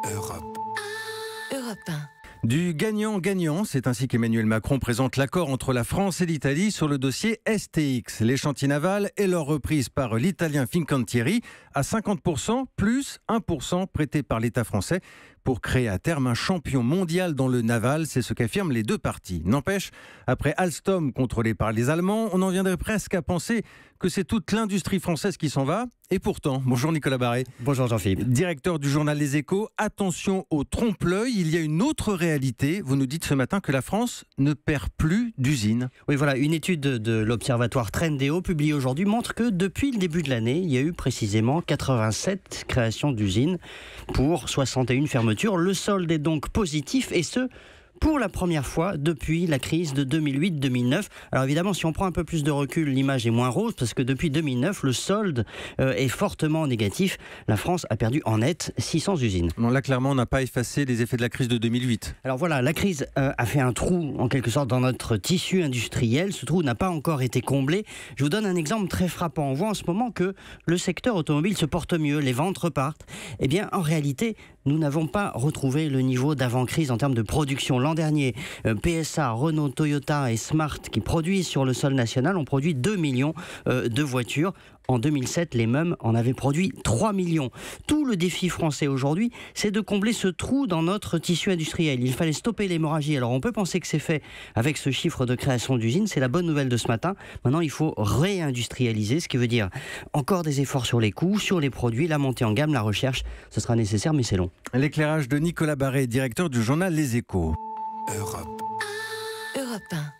Europe. Europe 1. Du gagnant-gagnant, c'est ainsi qu'Emmanuel Macron présente l'accord entre la France et l'Italie sur le dossier STX, les chantiers navals et leur reprise par l'italien Fincantieri à 50% plus 1% prêté par l'État français pour créer à terme un champion mondial dans le naval, c'est ce qu'affirment les deux parties. N'empêche, après Alstom contrôlé par les Allemands, on en viendrait presque à penser que c'est toute l'industrie française qui s'en va. Et pourtant, bonjour Nicolas Barré. Bonjour Jean-Philippe. Directeur du journal Les Échos, attention au trompe-l'œil, il y a une autre réalité. Vous nous dites ce matin que la France ne perd plus d'usines. Oui, voilà, une étude de l'observatoire Trendéo publiée aujourd'hui montre que depuis le début de l'année, il y a eu précisément 87 créations d'usines pour 61 fermetures. Le solde est donc positif et ce, pour la première fois depuis la crise de 2008-2009. Alors évidemment, si on prend un peu plus de recul, l'image est moins rose parce que depuis 2009, le solde est fortement négatif. La France a perdu en net 600 usines. Non, là, clairement, on n'a pas effacé les effets de la crise de 2008. Alors voilà, la crise a fait un trou en quelque sorte dans notre tissu industriel. Ce trou n'a pas encore été comblé. Je vous donne un exemple très frappant. On voit en ce moment que le secteur automobile se porte mieux, les ventes repartent. Eh bien, en réalité, nous n'avons pas retrouvé le niveau d'avant-crise en termes de production. L'an dernier, PSA, Renault, Toyota et Smart qui produisent sur le sol national ont produit 2 millions de voitures. En 2007, les mêmes en avaient produit 3 millions. Tout le défi français aujourd'hui, c'est de combler ce trou dans notre tissu industriel. Il fallait stopper l'hémorragie. Alors on peut penser que c'est fait avec ce chiffre de création d'usines. C'est la bonne nouvelle de ce matin. Maintenant, il faut réindustrialiser, ce qui veut dire encore des efforts sur les coûts, sur les produits, la montée en gamme, la recherche. Ce sera nécessaire, mais c'est long. L'éclairage de Nicolas Barré, directeur du journal Les Échos. Europe. Europe 1.